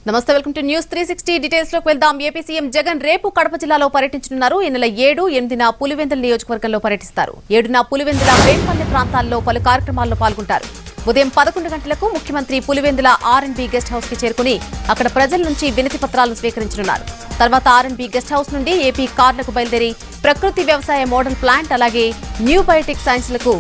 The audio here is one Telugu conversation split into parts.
నమస్తే వెల్కమ్ టు న్యూస్ 360 డీటెయిల్స్ లోకి వెళ్దాం. ఏపీ సీఎం జగన్ రేపు కడప జిల్లాలో పర్యటించనున్నారు. ఈ నెల 7, 8న పులివెందుల నియోజకవర్గంలో పర్యటిస్తారు. 7న పులివెందుల వేంపల్లి ప్రాంతాల్లో పలు కార్యక్రమాల్లో పాల్గొంటారు. ఉదయం 11 గంటలకు ముఖ్యమంత్రి పులివెందుల ఆర్ఎండ్బి గెస్ట్ హౌస్ కి చేరుకుని అక్కడ ప్రజల నుంచి వినతి పత్రాలను స్వీకరించనున్నారు. తర్వాత ఆర్ఎండ్బి గెస్ట్ హౌస్ నుండి ఏపీ కార్లకు బయలుదేరి ప్రకృతి వ్యవసాయ మోడల్ ప్లాంట్ అలాగే న్యూ బయోటిక్ సైన్స్లకు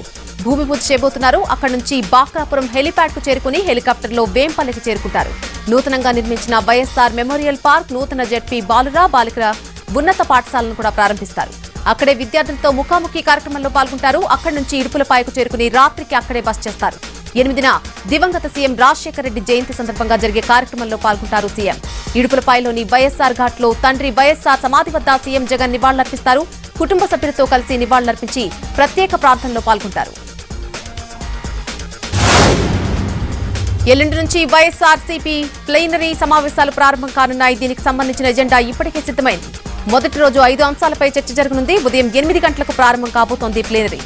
భూమి పూజ చేయబోతున్నారు. అక్కడి నుంచి బాక్రాపురం హెలిప్యాడ్ కు చేరుకుని హెలికాప్టర్లో వేంపల్లికి చేరుకుంటారు. నూతనంగా నిర్మించిన వైఎస్ఆర్ మెమోరియల్ పార్క్, నూతన జెడ్పీ బాలుర బాలికల ఉన్నత పాఠశాలను కూడా ప్రారంభిస్తారు. అక్కడే విద్యార్థులతో ముఖాముఖి కార్యక్రమంలో పాల్గొంటారు. అక్కడి నుంచి ఇడుపులపాయకు చేరుకుని రాత్రికి అక్కడే బస చేస్తారు. 8న దివంగత సీఎం రాజశేఖర రెడ్డి జయంతి సందర్భంగా జరిగే కార్యక్రమంలో పాల్గొంటారు సీఎం. ఇడుపులపాయలోని వైఎస్ఆర్ ఘాట్ లో తండ్రి వైఎస్ఆర్ సమాధి వద్ద సీఎం జగన్ నివాళులర్పిస్తారు. కుటుంబ సభ్యులతో కలిసి నివాళులర్పించి ప్రత్యేక ప్రార్థనలో పాల్గొంటారు. ఎల్లుండి నుంచి వైఎస్ఆర్సీపీ ప్లీనరీ సమావేశాలు ప్రారంభం కానున్నాయి. దీనికి సంబంధించిన ఎజెండా ఇప్పటికే సిద్దమైంది. మొదటి రోజు 5 అంశాలపై చర్చ జరగనుంది. ఉదయం 8 గంటలకు ప్రారంభం కాబోతోంది ప్లీనరీ.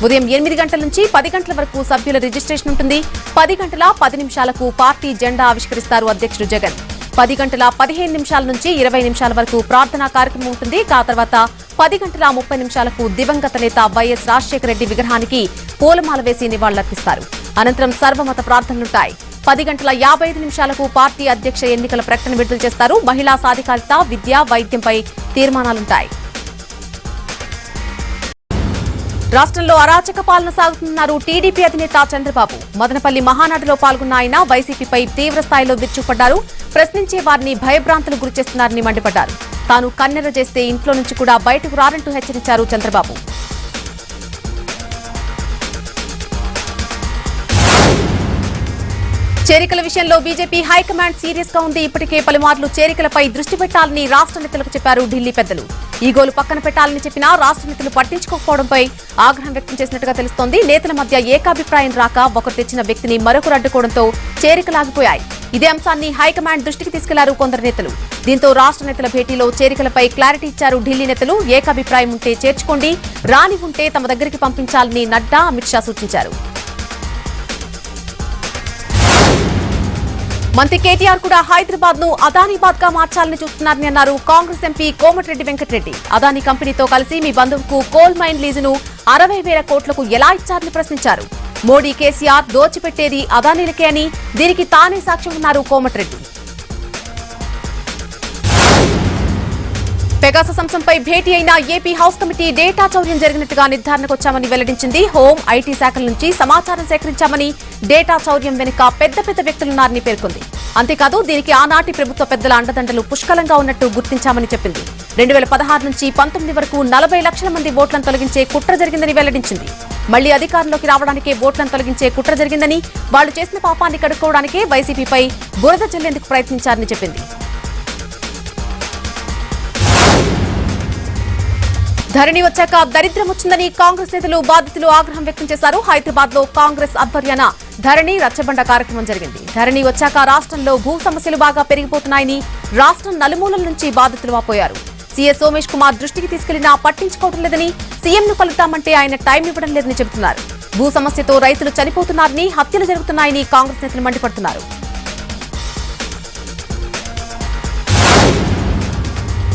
ఉదయం 8 గంటల నుంచి 10 గంటల వరకు సభ్యుల రిజిస్ట్రేషన్ ఉంటుంది. 10 గంటల 10 నిమిషాలకు పార్టీ జెండా ఆవిష్కరిస్తారు అధ్యక్షుడు జగన్. 10 గంటల 15 నిమిషాల నుంచి 20 నిమిషాల వరకు ప్రార్థనా కార్యక్రమం ఉంటుంది. ఆ తర్వాత 10 గంటల 30 నిమిషాలకు దివంగత నేత వైఎస్ రాజశేఖర రెడ్డి విగ్రహానికి పూలమాల వేసి నివాళులర్పిస్తారు. అనంతరం సర్వమత ప్రార్థనలుంటాయి. 10 గంటల 55 నిమిషాలకు పార్టీ అధ్యక్ష ఎన్నికల ప్రకటన విడుదల చేస్తారు. మహిళా సాధికారిత, విద్య, వైద్యంపై తీర్మానాలుంటాయి. రాష్ట్రంలో అరాచక పాలన సాగుతున్నారు టీడీపీ అధినేత చంద్రబాబు. మదనపల్లి మహానాడులో పాల్గొన్న ఆయన వైసీపీపై తీవ్ర స్థాయిలో విరుచుకుపడ్డారు. ప్రశ్నించే వారిని భయభ్రాంతులు గురిచేస్తున్నారని మండిపడ్డారు. తాను కన్నెర చేస్తే ఇంట్లో నుంచి కూడా బయటకు రారంటూ హెచ్చరించారు చంద్రబాబు. చేరికల విషయంలో బీజేపీ హైకమాండ్ సీరియస్ గా ఉంది. ఇప్పటికే పలుమార్లు చేరికలపై దృష్టి పెట్టాలని రాష్ట్ర నేతలకు చెప్పారు ఢిల్లీ పెద్దలు. ఈగోలు పక్కన పెట్టాలని చెప్పినా రాష్ట్ర నేతలు పట్టించుకోకపోవడంపై ఆగ్రహం వ్యక్తం చేసినట్టుగా తెలుస్తోంది. నేతల మధ్య ఏకాభిప్రాయం రాక ఒకరు తెచ్చిన వ్యక్తిని మరొకరు అడ్డుకోవడంతో చేరికలాగిపోయాయి. ఇదే అంశాన్ని హైకమాండ్ దృష్టికి తీసుకెళ్లారు కొందరు నేతలు. దీంతో రాష్ట్ర నేతల భేటీలో చేరికలపై క్లారిటీ ఇచ్చారు ఢిల్లీ నేతలు. ఏకాభిప్రాయం ఉంటే చేర్చుకోండి, రాని ఉంటే తమ దగ్గరికి పంపించాలని నడ్డా, అమిత్ షా సూచించారు. మంత్రి కేటీఆర్ కూడా హైదరాబాద్ ను అదానీబాద్ గా మార్చాలని చూస్తున్నారని అన్నారు కాంగ్రెస్ ఎంపీ కోమటిరెడ్డి వెంకటరెడ్డి. అదానీ కంపెనీతో కలిసి మీ బంధువుకు కోల్ మైన్ లీజును 60,000 కోట్లకు ఎలా ఇచ్చారని ప్రశ్నించారు. మోడీ, కేసీఆర్ దోచిపెట్టేది అదానీలకే అని దీనికి తానే సాక్ష్యమన్నారు కోమటిరెడ్డి. పెగాసస్ అంశంపై భేటీ అయిన ఏపీ హౌస్ కమిటీ డేటా చౌర్యం జరిగినట్టుగా నిర్ధారణకు వచ్చామని వెల్లడించింది. హోం, ఐటీ శాఖల నుంచి సమాచారం సేకరించామని, డేటా చౌర్యం వెనుక పెద్ద పెద్ద వ్యక్తులున్నారని పేర్కొంది. అంతేకాదు దీనికి ఆనాటి ప్రభుత్వ పెద్దల అండదండలు పుష్కలంగా ఉన్నట్టు గుర్తించామని చెప్పింది. 2016 నుంచి 19 వరకు 40 లక్షల మంది ఓట్లను తొలగించే కుట్ర జరిగిందని వెల్లడించింది. మళ్లీ అధికారంలోకి రావడానికే ఓట్లను తొలగించే కుట్ర జరిగిందని, వాళ్లు చేసిన పాపాన్ని కడుక్కోవడానికే వైసీపీపై బురద చల్లేందుకు ప్రయత్నించారని చెప్పింది. ధరణి వచ్చాక దరిద్రం వచ్చిందని కాంగ్రెస్ నేతలు, బాధితులు ఆగ్రహం వ్యక్తం చేశారు. హైదరాబాద్ లో కాంగ్రెస్ ఆధ్వర్యాన ధరణి రచ్చబండ కార్యక్రమం జరిగింది. ధరణి వచ్చాక రాష్ట్రంలో భూ సమస్యలు బాగా పెరిగిపోతున్నాయని రాష్ట్రం నలుమూలల నుంచి బాధితులు వాపోయారు. సీఎస్ సోమేష్ కుమార్ దృష్టికి తీసుకెళ్లినా పట్టించుకోవడం లేదని, సీఎంను కలుద్దామంటే ఆయన టైం ఇవ్వడం లేదని చెబుతున్నారు. భూ సమస్యతో రైతులు చనిపోతున్నారని, హత్యలు జరుగుతున్నాయని కాంగ్రెస్ నేతలు మండిపడుతున్నారు.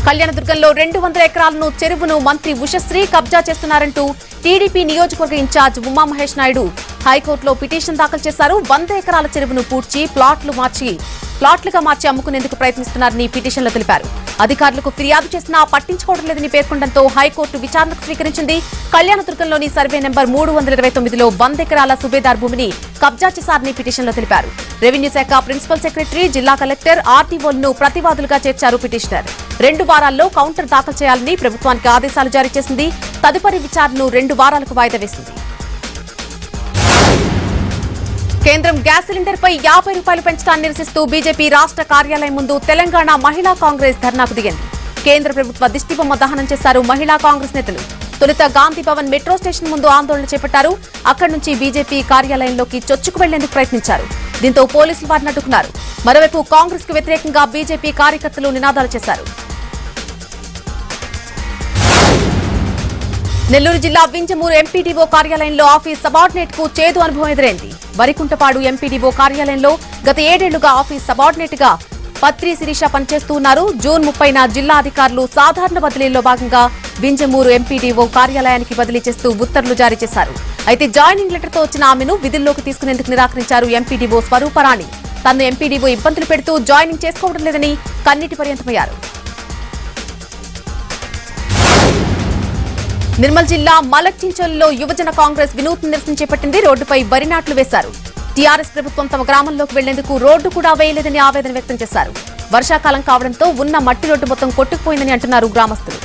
కళ్యాణదుర్గంలో 200 ఎకరాలను చెరువును మంత్రి ఉషశ్రీ కబ్జా చేస్తున్నారంటూ టీడీపీ నియోజకవర్గ ఇన్ఛార్జ్ ఉమామహేష్ నాయుడు హైకోర్టులో పిటిషన్ దాఖలు చేశారు. 100 ఎకరాల చెరువును పూడ్చి ప్లాట్లుగా మార్చి అమ్ముకునేందుకు ప్రయత్నిస్తున్నారని పిటిషన్లో తెలిపారు. అధికారులకు ఫిర్యాదు చేసినా పట్టించుకోవడం లేదని పేర్కొనడంతో హైకోర్టు విచారణకు స్వీకరించింది. కళ్యాణదుర్గంలోని సర్వే నెంబర్ 329లో 100 ఎకరాల సుబేదార్ భూమిని కబ్జా చేశారని పిటిషన్లో తెలిపారు. రెవెన్యూ శాఖ ప్రిన్సిపల్ సెక్రటరీ, జిల్లా కలెక్టర్, ఆర్టీఓలను ప్రతివాదులుగా చేర్చారు పిటిషనర్. 2 వారాల్లో కౌంటర్ దాఖలు చేయాలని ప్రభుత్వానికి ఆదేశాలు జారీ చేసింది. తదుపరి విచారణను 2 వారాలకు వాయిదా వేసింది. కేంద్రం గ్యాస్ సిలిండర్ పై 50 రూపాయలు పెంచడాన్ని నిరసిస్తూ బీజేపీ రాష్ట్ర కార్యాలయం ముందు తెలంగాణ మహిళా కాంగ్రెస్ ధర్నాకు దిగింది. కేంద్ర ప్రభుత్వ దిష్టిబొమ్మ దహనం చేశారు మహిళా కాంగ్రెస్ నేతలు. తొలుత గాంధీ భవన్ మెట్రో స్టేషన్ ముందు ఆందోళన చేపట్టారు. అక్కడి నుంచి బీజేపీ కార్యాలయంలోకి చొచ్చుకు వెళ్లేందుకు ప్రయత్నించారు. దీంతో పోలీసులు వారిని అడ్డుకున్నారు. మరోవైపు కాంగ్రెస్ కు వ్యతిరేకంగా బీజేపీ కార్యకర్తలు నినాదాలు చేశారు. నెల్లూరు జిల్లా వింజమూరు ఎంపీడీఓ కార్యాలయంలో ఆఫీస్ సబార్డినేట్ కు చేదు అనుభవం ఎదురైంది. వరికుంటపాడు ఎంపీడీఓ కార్యాలయంలో గత 7 ఏళ్లుగా ఆఫీస్ సబార్డినేట్ గా పత్రి శిరీష పనిచేస్తూ ఉన్నారు. జూన్ 30న జిల్లా అధికారులు సాధారణ బదిలీలో భాగంగా వింజమూరు ఎంపీడీఓ కార్యాలయానికి బదిలీ చేస్తూ ఉత్తర్వులు జారీ చేశారు. అయితే జాయినింగ్ లెటర్ తో వచ్చిన ఆమెను విధుల్లోకి తీసుకునేందుకు నిరాకరించారు ఎంపీడీఓ స్వరూపరాణి. తనను ఎంపీడీఓ ఇబ్బందులు పెడుతూ జాయినింగ్ చేసుకోవడం లేదని కన్నీటి పర్యంతమయ్యారు. నిర్మల్ జిల్లా మలక్చించల్లో యువజన కాంగ్రెస్ వినూత్న నిరసన చేపట్టింది. రోడ్డుపై వరినాట్లు వేశారు. టీఆర్ఎస్ ప్రభుత్వం తమ గ్రామంలోకి వెళ్లేందుకు రోడ్డు కూడా వేయలేదని ఆవేదన వ్యక్తం చేశారు. వర్షాకాలం కావడంతో ఉన్న మట్టి రోడ్డు మొత్తం కొట్టుకుపోయిందని అంటున్నారు గ్రామస్తులు.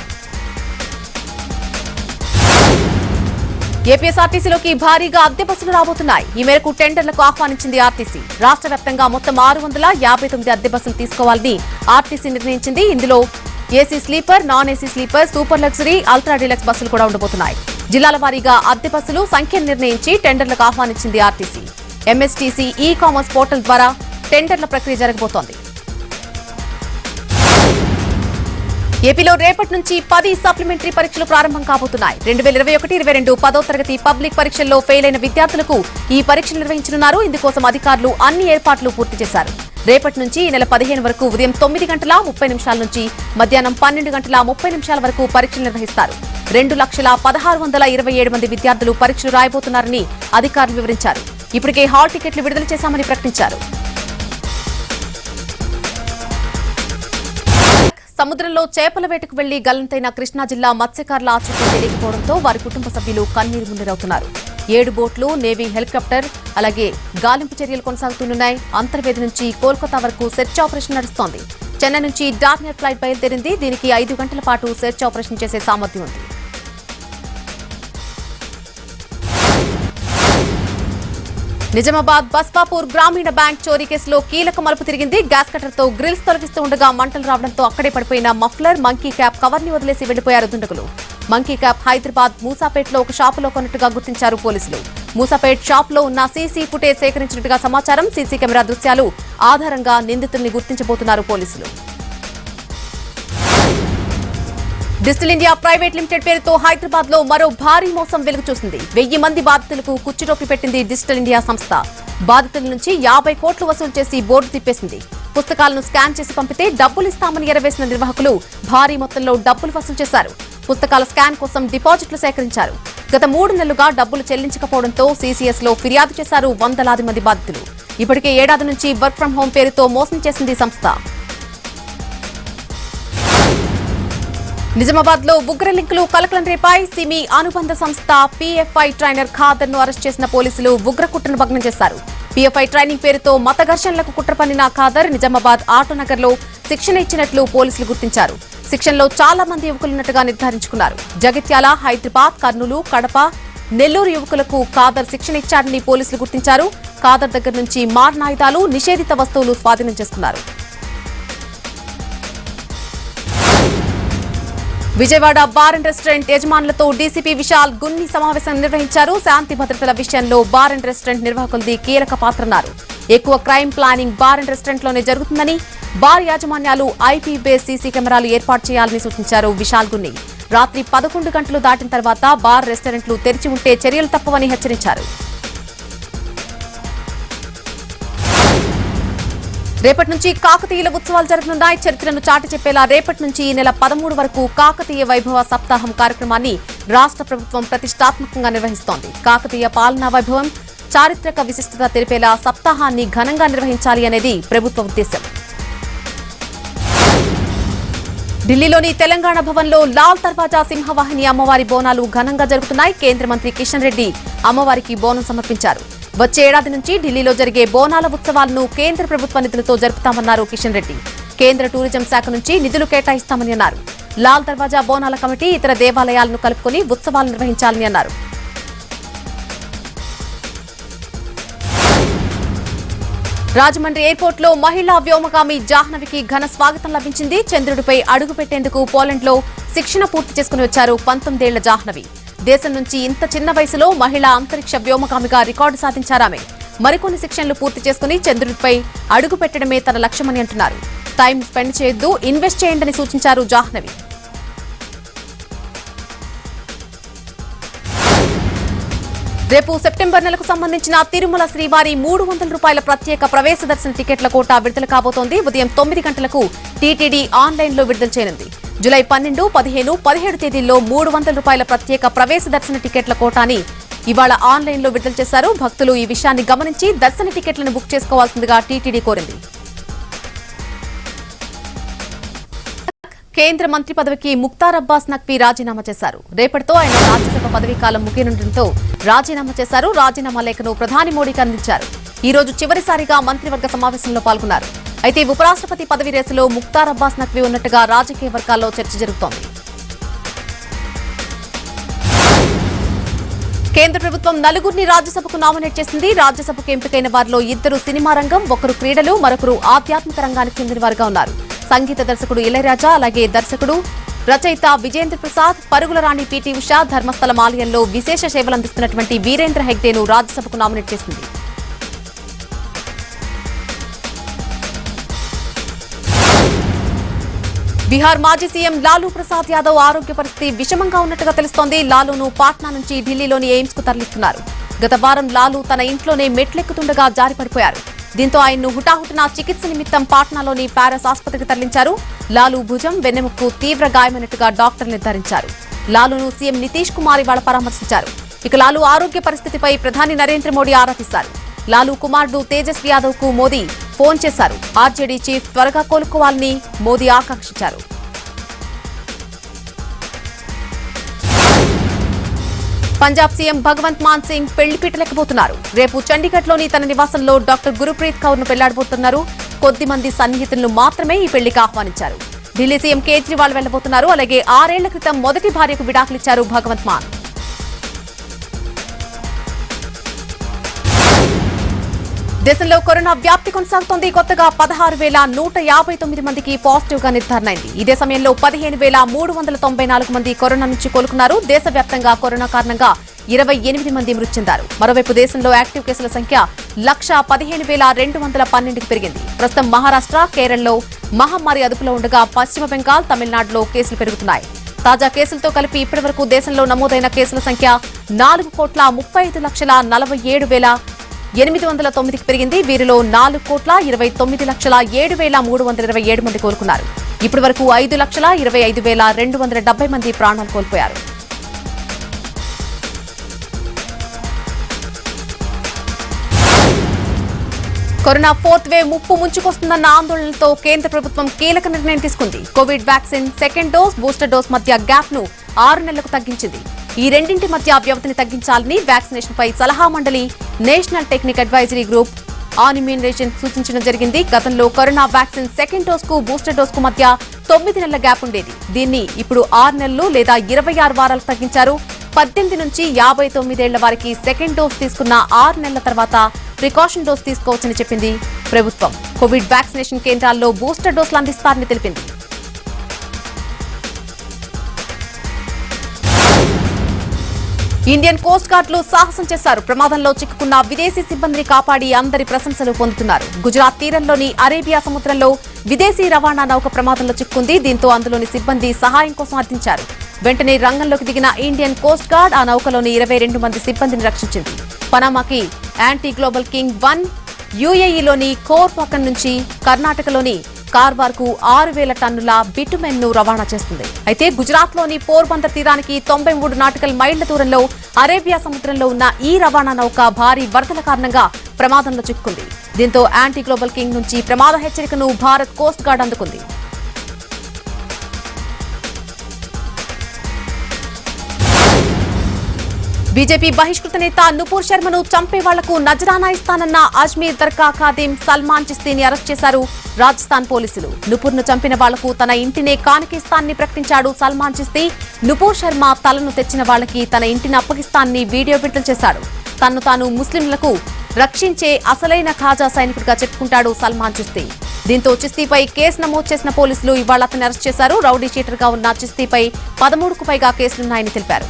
ఏపీఎస్ఆర్టీసీలోకి భారీగా అద్దె బస్సులు రాబోతున్నాయి. ఈ మేరకు టెండర్లకు ఆహ్వానించింది ఆర్టీసీ. రాష్ట్ర వ్యాప్తంగా మొత్తం 659 అద్దె బస్సులు తీసుకోవాలని ఆర్టీసీ నిర్ణయించింది. ఇందులో AC sleeper, non AC sleeper, super luxury, ultra deluxe బస్సులు కూడా ఉండబోతున్నాయి. జిల్లాల వారీగా అద్దె బస్సులు సంఖ్యను నిర్ణయించి టెండర్లకు ఆహ్వానించింది RTC. MSTC e commerce portal ద్వారా టెండర్ల ప్రక్రియ జరగబోతోంది. ఏపీలో రేపటి నుంచి 10 సప్లిమెంటరీ పరీక్షలు ప్రారంభం కాబోతున్నాయి. 2021-22 10వ తరగతి పబ్లిక్ పరీక్షల్లో ఫెయిల్ అయిన విద్యార్థులకు ఈ పరీక్షలు నిర్వహించనున్నారు. ఇందుకోసం అధికారులు అన్ని ఏర్పాట్లు పూర్తి చేశారు. రేపటి నుంచి ఈ నెల 15 వరకు ఉదయం 9:30 నుంచి మధ్యాహ్నం 12:30 వరకు పరీక్షలు నిర్వహిస్తారు. 2,16,27 మంది విద్యార్థులు పరీక్షలు రాయబోతున్నారని అధికారులు వివరించారు. ఇప్పటికే హాల్ టికెట్లు విడుదల చేశామని ప్రకటించారు. సముద్రంలో చేపల వేటకు వెళ్లి గల్లంతైన కృష్ణా జిల్లా మత్స్యకారుల ఆచూకీ తెలియకపోవడంతో వారి కుటుంబ సభ్యులు కన్నీరు మున్నీరవుతున్నారు. 7 బోట్లు, నేవీ హెలికాప్టర్, అలాగే గాలింపు చర్యలు కొనసాగుతున్నాయి. అంతర్వేది నుంచి కోల్కతా వరకు సెర్చ్ ఆపరేషన్ నడుస్తోంది. చెన్నై నుంచి డార్నియర్ ఫ్లైట్ బయలుదేరింది. దీనికి 5 గంటల పాటు సెర్చ్ ఆపరేషన్ చేసే సామర్థ్యం ఉంది. నిజామాబాద్ బస్వాపూర్ గ్రామీణ బ్యాంక్ చోరీ కేసులో కీలక మలుపు తిరిగింది. గ్యాస్ కట్టర్తో గ్రిల్స్ తొలగిస్తూ ఉండగా మంటలు రావడంతో అక్కడే పడిపోయిన మఫ్లర్, మంకీ క్యాప్ కవర్ని వదిలేసి వెళ్లిపోయారు దుండగులు. మంకీ క్యాప్ హైదరాబాద్ మూసాపేట్లో ఒక షాపులో కొన్నట్టుగా గుర్తించారు పోలీసులు. మూసాపేట్ షాపులో ఉన్న సీసీ ఫుటేజ్ సేకరించినట్టుగా సమాచారం. సీసీ కెమెరా దృశ్యాలు ఆధారంగా నిందితుల్ని గుర్తించబోతున్నారు పోలీసులు. డిజిటల్ ఇండియా ప్రైవేట్ లిమిటెడ్ పేరుతో హైదరాబాద్ లో మరో భారీ మోసం వెలుగు చూసింది. 1000 మంది బాధితులకు కుచ్చుటోపి పెట్టింది డిజిటల్ ఇండియా సంస్థ. బాధితుల నుంచి 50 కోట్లు వసూలు చేసి బోర్డు తిప్పేసింది. పుస్తకాలను స్కాన్ చేసి పంపితే డబ్బులు ఇస్తామని ఎరవేసిన నిర్వాహకులు భారీ మొత్తంలో డబ్బులు వసూలు చేశారు. పుస్తకాల స్కాన్ కోసం డిపాజిట్లు సేకరించారు. గత 3 నెలలుగా డబ్బులు చెల్లించకపోవడంతో సీసీఎస్ లో ఫిర్యాదు చేశారు వందలాది మంది బాధితులు. ఇప్పటికే ఏడాది నుంచి వర్క్ ఫ్రం హోం పేరుతో మోసం చేసింది సంస్థ. నిజామాబాద్ లో ఉగ్ర లింకులు కలకలం రేపాయి. సిమి అనుబంధ సంస్థ పీఎఫ్ఐ ట్రైనర్ ఖాదర్ ను అరెస్ట్ చేసిన పోలీసులు ఉగ్ర కుట్రను భగ్నం చేశారు. పీఎఫ్ఐ ట్రైనింగ్ పేరుతో మత ఘర్షణలకు కుట్ర పన్నిన ఖాదర్ నిజామాబాద్ ఆటోనగర్ లో శిక్షణ ఇచ్చినట్లు పోలీసులు గుర్తించారు. శిక్షణలో చాలా మంది యువకులున్నట్టుగా నిర్ధారించుకున్నారు. జగిత్యాల, హైదరాబాద్, కర్నూలు, కడప, నెల్లూరు యువకులకు ఖాదర్ శిక్షణ ఇచ్చారని పోలీసులు గుర్తించారు. ఖాదర్ దగ్గర నుంచి మారణాయుధాలు, నిషేధిత వస్తువులు స్వాధీనం చేసుకున్నారు. విజయవాడ బార్ అండ్ రెస్టారెంట్ యజమానులతో డీసీపీ విశాల్ గున్ని సమావేశం నిర్వహించారు. శాంతి భద్రతల విషయంలో బార్ అండ్ రెస్టారెంట్ నిర్వాహకులది కీలక పాత్రన్నారు. ఎక్కువ crime planning bar and restaurant లోనే జరుగుతుందని, బార్ యాజమాన్యాలు ఐపీ బేస్ సీసీ కెమెరాలు ఏర్పాటు చేయాలని సూచించారు విశాల్ గున్ని. రాత్రి 11 గంటలు దాటిన తర్వాత బార్ రెస్టారెంట్లు తెరిచి ఉంటే చర్యలు తప్పవని హెచ్చరించారు. రేపటి నుంచి కాకతీయుల ఉత్సవాలు జరగనున్నాయి. చరిత్రను చాటి చెప్పేలా రేపటి నుంచి ఈ నెల 13 వరకు కాకతీయ వైభవ సప్తాహం కార్యక్రమాన్ని రాష్ట్ర ప్రభుత్వం ప్రతిష్టాత్మకంగా నిర్వహిస్తోంది. కాకతీయ పాలనా వైభవం, చారిత్రక విశిష్టత తెలిపేలా సప్తాహాన్ని ఘనంగా నిర్వహించాలి అనేది ప్రభుత్వ ఉద్దేశం. ఢిల్లీలోని తెలంగాణ భవన్లో లాల్ దర్వాజా సింహవాహిని అమ్మవారి బోనాలు ఘనంగా జరుగుతున్నాయి. కేంద్ర మంత్రి కిషన్ రెడ్డి అమ్మవారికి బోనం సమర్పించారు. వచ్చే ఏడాది నుంచి ఢిల్లీలో జరిగే బోనాల ఉత్సవాలను కేంద్ర ప్రభుత్వ నిధులతో జరుపుతామన్నారు కిషన్ రెడ్డి. కేంద్ర టూరిజం శాఖ నుంచి నిధులు కేటాయిస్తామని అన్నారు. లాల్ దర్వాజా బోనాల కమిటీ ఇతర దేవాలయాలను కలుపుకొని ఉత్సవాలు నిర్వహించాలని అన్నారు. రాజమండ్రి ఎయిర్పోర్ట్ లో మహిళా వ్యోమగామి జాహ్నవికి ఘన స్వాగతం లభించింది. చంద్రుడిపై అడుగు పెట్టేందుకు పోలాండ్ లో శిక్షణ పూర్తి చేసుకుని వచ్చారు 19 ఏళ్ల జాహ్నవి. దేశం నుంచి ఇంత చిన్న వయసులో మహిళా అంతరిక్ష వ్యోమగామిగా రికార్డు సాధించారామె. మరికొన్ని శిక్షణలు పూర్తి చేసుకుని చంద్రుడిపై అడుగు పెట్టడమే తన లక్ష్యమని అంటున్నారు. టైం స్పెండ్ చేయొద్దు, ఇన్వెస్ట్ చేయండి అని సూచించారు జాహ్నవి. రేపు సెప్టెంబర్ నెలకు సంబంధించిన తిరుమల శ్రీవారి 300 రూపాయల ప్రత్యేక ప్రవేశ దర్శన టికెట్ల కోటా విడుదల కాబోతోంది. ఉదయం 9 గంటలకు టీటీడీ ఆన్లైన్ లో విడుదల చేయనుంది. జూలై 12, 15, 17 తేదీల్లో 300 రూపాయల ప్రత్యేక ప్రవేశ దర్శన టికెట్ల కోటాని ఇవాళ ఆన్లైన్ లో విడుదల చేశారు. భక్తులు ఈ విషయాన్ని గమనించి దర్శన టికెట్లను బుక్ చేసుకోవాల్సిందిగా టీటీడీ కోరింది. కేంద్ర మంత్రి పదవికి ముఖ్తార్ అబ్బాస్ నఖ్వీ రాజీనామా చేశారు. రేపటితో ఆయన రాజ్యసభ పదవీ కాలం ముగియనుండటంతో రాజీనామా చేశారు. రాజీనామా లేఖను ప్రధాని మోడీకి అందించారు. ఈ రోజు చివరిసారిగా మంత్రివర్గ సమావేశంలో పాల్గొన్నారు. అయితే ఉపరాష్ట్రపతి పదవి రేసులో ముఖ్తార్ అబ్బాస్ నఖ్వీ ఉన్నట్టుగా రాజకీయ వర్గాల్లో చర్చ జరుగుతోంది. కేంద్ర ప్రభుత్వం 4గురిని రాజ్యసభకు నామినేట్ చేసింది. రాజ్యసభకు ఎంపికైన వారిలో 2 సినిమా రంగం, 1 క్రీడలు, మరొకరు ఆధ్యాత్మిక రంగానికి చెందిన వారుగా ఉన్నారు. సంగీత దర్శకుడు ఇళయరాజా, అలాగే దర్శకుడు రచయిత విజేంద్ర ప్రసాద్, పరుగుల రాణి పీటీ ఉషా, ధర్మస్థలం ఆలయంలో విశేష సేవలందిస్తున్నటువంటి వీరేంద్ర హెగ్డేను రాజ్యసభకు నామినేట్ చేసింది. బీహార్ మాజీ సీఎం లాలూ ప్రసాద్ యాదవ్ ఆరోగ్య పరిస్థితి విషమంగా ఉన్నట్టుగా తెలుస్తోంది. లాలూను పాట్నా నుంచి ఢిల్లీలోని ఎయిమ్స్ కు తరలిస్తున్నారు. గత వారం లాలూ తన ఇంట్లోనే మెట్లెక్కుతుండగా జారిపడిపోయారు. దీంతో ఆయన్ను హుటాహుటిన చికిత్స నిమిత్తం పాట్నాలోని ప్యారస్ ఆసుపత్రికి తరలించారు. లాలూ భుజం, వెన్నెముక్కు తీవ్ర గాయమైనట్టుగా డాక్టర్లు నిర్ధారించారు. లాలూను సీఎం నితీష్ కుమార్ ఇవాళ పరామర్శించారు. ఇక లాలూ ఆరోగ్య పరిస్థితిపై ప్రధాని నరేంద్ర మోడీ ఆరా తీశారు. లాలూ కుమారుడు తేజస్వి యాదవ్ కు మోదీ ఫోన్ చేశారు. ఆర్జేడీ చీఫ్ త్వరగా కోలుకోవాలని మోదీ ఆకాంక్షించారు. పంజాబ్ సీఎం భగవంత్ మాన్ సింగ్ పెళ్లిపీటలెక్కబోతున్నారు. రేపు చండీగఢ్లోని తన నివాసంలో డాక్టర్ గురుప్రీత్ కౌర్ ను పెళ్లాడబోతున్నారు. కొద్ది మంది సన్నిహితులను మాత్రమే ఈ పెళ్లికి ఆహ్వానించారు. ఢిల్లీ సీఎం కేజ్రీవాల్ వెళ్లబోతున్నారు. అలాగే 6 ఏళ్ల క్రితం మొదటి భార్యకు విడాకులిచ్చారు భగవంత్ మాన్. దేశంలో కరోనా వ్యాప్తి కొనసాగుతోంది. కొత్తగా 16,159 మందికి పాజిటివ్ గా నిర్ధారణ అయింది. ఇదే సమయంలో 15,394 మంది కరోనా నుంచి కోలుకున్నారు. దేశవ్యాప్తంగా కరోనా కారణంగా 28 మంది మృతి చెందారు. మరోవైపు దేశంలో యాక్టివ్ కేసుల సంఖ్య 1,15,212కి పెరిగింది. ప్రస్తుతం మహారాష్ట్ర, కేరళలో మహమ్మారి అదుపులో ఉండగా పశ్చిమ బెంగాల్, తమిళనాడులో కేసులు పెరుగుతున్నాయి. తాజా కేసులతో కలిపి ఇప్పటివరకు దేశంలో నమోదైన కేసుల సంఖ్య 4,35,49,809కి పెరిగింది. వీరిలో 4,29,07,327 మంది కోలుకున్నారు. ఇప్పటి వరకు 5,25,270 మంది ప్రాణాలు కోల్పోయారు. కరోనా 4th వేవ్ ముప్పు ముంచుకొస్తుందన్న ఆందోళనలతో కేంద్ర ప్రభుత్వం కీలక నిర్ణయం తీసుకుంది. Covid vaccine second dose, booster dose మధ్య గ్యాప్ ను 6 నెలలకు తగ్గించింది. ఈ రెండింటి మధ్య వ్యవధిని తగ్గించాలని వ్యాక్సినేషన్ పై సలహా మండలి, national technic advisory group on immunization సూచించడం జరిగింది. గతంలో కరోనా వ్యాక్సిన్ సెకండ్ డోస్ కు, బూస్టర్ డోస్ కు మధ్య 9 నెలల గ్యాప్ ఉండేది. దీన్ని ఇప్పుడు 6 నెలలు లేదా 26 వారాలకు తగ్గించారు. 18 నుంచి 59 ఏళ్ల వారికి సెకండ్ డోస్ తీసుకున్న 6 నెలల తర్వాత ప్రికాషన్ డోస్ తీసుకోవచ్చని చెప్పింది ప్రభుత్వం. కోవిడ్ వ్యాక్సినేషన్ కేంద్రాల్లో బూస్టర్ డోసులు అందిస్తారని తెలిపింది. ఇండియన్ కోస్ట్ గార్డులు సాహసం చేశారు. ప్రమాదంలో చిక్కుకున్న విదేశీ సిబ్బందిని కాపాడి అందరి ప్రశంసలు పొందుతున్నారు. గుజరాత్ తీరంలోని అరేబియా సముద్రంలో విదేశీ రవాణా నౌక ప్రమాదంలో చిక్కుంది. దీంతో అందులోని సిబ్బంది సహాయం కోసం అర్థించారు. వెంటనే రంగంలోకి దిగిన ఇండియన్ కోస్ట్ గార్డ్ ఆ నౌకలోని 22 మంది సిబ్బందిని రక్షించింది. పనామాకి యాంటీ గ్లోబల్ కింగ్ 1, యూఏఈలోని కోర్పాకన్ నుంచి కర్ణాటకలోని కార్వార్ కు 6,000 టన్నుల బిటుమెన్ ను రవాణా చేస్తుంది. అయితే గుజరాత్ లోని పోర్బందర్ తీరానికి 93 నాటికల్ మైళ్ల దూరంలో అరేబియా సముద్రంలో ఉన్న ఈ రవాణా నౌక భారీ వరదల కారణంగా ప్రమాదంలో చిక్కుంది. దీంతో యాంటీ గ్లోబల్ కింగ్ నుంచి ప్రమాద హెచ్చరికను భారత్ కోస్ట్ గార్డ్ అందుకుంది. బీజేపీ బహిష్కృత నేత నుపూర్ శర్మను చంపే వాళ్లకు నజరానా ఇస్తానన్న అజ్మీర్ దర్గా ఖాదిం సల్మాన్ చిస్తీని అరెస్ట్ చేశారు రాజస్థాన్ పోలీసులు. నుపూర్ ను చంపిన వాళ్లకు తన ఇంటినే కానుకిస్తానని ప్రకటించాడు సల్మాన్ చిస్తీ. నుపూర్ శర్మ తలను తెచ్చిన వాళ్లకి తన ఇంటిని అప్పగిస్తానని వీడియో విడుదల చేశాడు. తన్ను తాను ముస్లింలకు రక్షించే అసలైన ఖాజా సైనికుడిగా చెప్పుకుంటాడు సల్మాన్ చిస్తీ. దీంతో చిస్తీపై కేసు నమోదు చేసిన పోలీసులు ఇవాళ అతన్ని అరెస్ట్ చేశారు. రౌడీ షీటర్ గా ఉన్న చిస్తీపై 13కు పైగా కేసులున్నాయని తెలిపారు.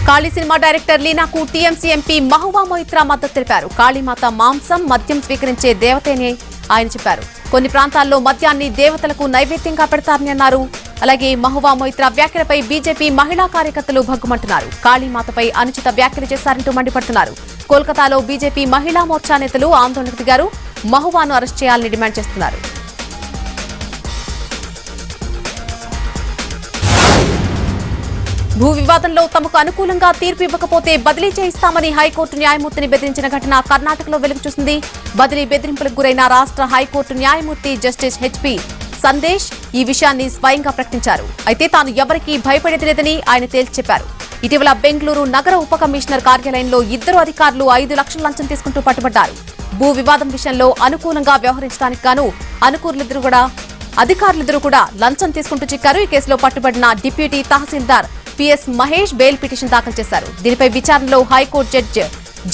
కాళీ సినిమా డైరెక్టర్ లీనాకు టీఎంసీ ఎంపీ మహువా మొయిత్రా మద్దతు తెలిపారు. కాళీమాత మాంసం, మద్యం స్వీకరించే దేవతనే ఆయన చెప్పారు. కొన్ని ప్రాంతాల్లో మద్యాన్ని దేవతలకు నైవేద్యంగా పెడతారని అన్నారు. అలాగే మహువా మొయిత్రా వ్యాఖ్యలపై బీజేపీ మహిళా కార్యకర్తలు భగ్గుమంటున్నారు. కాళీమాతపై అనుచిత వ్యాఖ్యలు చేశారంటూ మండిపడుతున్నారు. కోల్కతాలో బీజేపీ మహిళా మోర్చా నేతలు ఆందోళనకు దిగారు. మహువాను అరెస్ట్ చేయాలని డిమాండ్ చేస్తున్నారు. భూ వివాదంలో తమకు అనుకూలంగా తీర్పు ఇవ్వకపోతే బదిలీ చేయిస్తామని హైకోర్టు న్యాయమూర్తిని బెదిరించిన ఘటన కర్ణాటకలో వెలుగు చూసింది. బదిలీ బెదిరింపులకు గురైన రాష్ట్ర హైకోర్టు న్యాయమూర్తి జస్టిస్ హెచ్పి సందేశ్ ఈ విషయాన్ని స్వయంగా ప్రకటించారు. అయితే తాను ఎవరికీ భయపడేది లేదని ఆయన తేల్చి చెప్పారు. ఇటీవల బెంగళూరు నగర ఉప కమిషనర్ కార్యాలయంలో 2 అధికారులు 5 లక్షల లంచం తీసుకుంటూ పట్టుబడ్డారు. భూ వివాదం విషయంలో అనుకూలంగా వ్యవహరించడానికి గాను అధికారులిద్దరూ కూడా లంచం తీసుకుంటూ చిక్కారు. ఈ కేసులో పట్టుబడిన డిప్యూటీ తహసీల్దార్ పిఎస్ మహేష్ బెయిల్ పిటిషన్ దాఖలు చేశారు. దీనిపై విచారణలో high court judge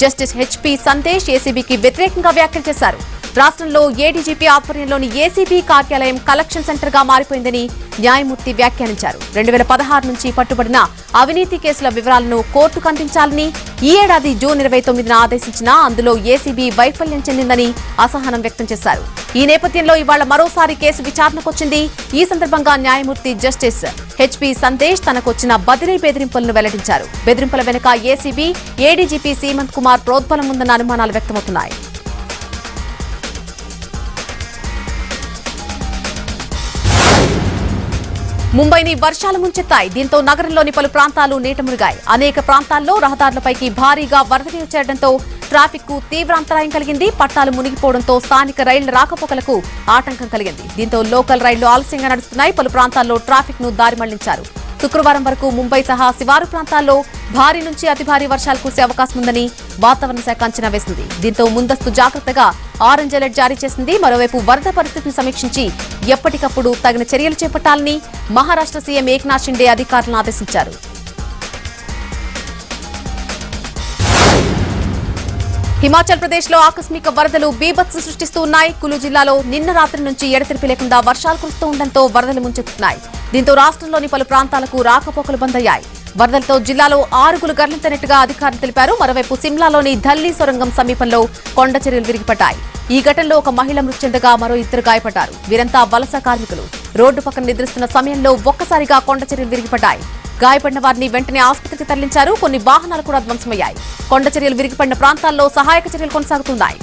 justice HP Sandesh ఏసీబీకి వ్యతిరేకంగా వ్యాఖ్యలు చేశారు. రాష్ట్రంలో ఏడీజీపీ ఆధ్వర్యంలోని ఏసీబీ కార్యాలయం కలెక్షన్ సెంటర్ గా మారిపోయిందని న్యాయమూర్తి వ్యాఖ్యానించారు. 2016 నుంచి పట్టుబడిన అవినీతి కేసుల వివరాలను కోర్టుకు అందించాలని ఈ ఏడాది జూన్ 29న ఆదేశించినా అందులో ఏసీబీ వైఫల్యం చెందిందని అసహనం వ్యక్తం చేశారు. ఈ నేపథ్యంలో ఇవాళ మరోసారి కేసు విచారణకొచ్చింది. ఈ సందర్భంగా న్యాయమూర్తి జస్టిస్ హెచ్పి సందేశ్ తనకొచ్చిన బదిలీ బెదిరింపులను వెల్లడించారు. బెదిరింపుల వెనుక ఏసీబీ ఏడీజీపీ సీమంత్ కుమార్ ప్రోద్బలం ఉందన్న అనుమానాలు వ్యక్తమవుతున్నాయి. ముంబైని వర్షాలు ముంచెత్తాయి. దీంతో నగరంలోని పలు ప్రాంతాలు నీట మునిగాయి. అనేక ప్రాంతాల్లో రహదారులపైకి భారీగా వరద నీరు చేరడంతో ట్రాఫిక్ కు తీవ్ర అంతరాయం కలిగింది. పట్టాలు మునిగిపోవడంతో స్థానిక రైళ్ల రాకపోకలకు ఆటంకం కలిగింది. దీంతో లోకల్ రైళ్లు ఆలస్యంగా నడుస్తున్నాయి. పలు ప్రాంతాల్లో ట్రాఫిక్ ను దారి మళ్లించారు. శుక్రవారం వరకు ముంబై సహా శివారు ప్రాంతాల్లో భారీ నుంచి అతి భారీ వర్షాలు కురిసే అవకాశం ఉందని వాతావరణ శాఖ అంచనా వేసింది. దీంతో ముందస్తు జాగ్రత్తగా ఆరెంజ్ అలర్ట్ జారీ చేసింది. మరోవైపు వరద పరిస్థితిని సమీక్షించి ఎప్పటికప్పుడు తగిన చర్యలు చేపట్టాలని మహారాష్ట్ర సీఎం ఏక్నాథ్ షిండే అధికారులను ఆదేశించారు. హిమాచల్ ప్రదేశ్ లో ఆకస్మిక వరదలు బీభత్సం సృష్టిస్తూ ఉన్నాయి. కులు జిల్లాలో నిన్న రాత్రి నుంచి ఎడతెరిపి లేకుండా వర్షాలు కురుస్తూ ఉండడంతో వరదలు ముంచెత్తుతున్నాయి. దీంతో రాష్ట్రంలోని పలు ప్రాంతాలకు రాకపోకలు బంద్ అయ్యాయి. వరదలతో జిల్లాలో 6 గల్లంతైనట్టుగా అధికారులు తెలిపారు. మరోవైపు సిమ్లాలోని ధల్లీ సొరంగం సమీపంలో కొండ చర్యలు విరిగిపడ్డాయి. ఈ ఘటనలో ఒక మహిళ మృతి చెందగా మరో 2 గాయపడ్డారు. వీరంతా వలస కార్మికులు. రోడ్డు పక్కన నిద్రిస్తున్న సమయంలో ఒక్కసారిగా కొండ చర్యలు విరిగిపడ్డాయి. గాయపడిన వారిని వెంటనే ఆసుపత్రికి తరలించారు. కొన్ని వాహనాలు కూడా ధ్వంసమయ్యాయి. కొండ చర్యలు విరిగిపడిన ప్రాంతాల్లో సహాయక చర్యలు కొనసాగుతున్నాయి.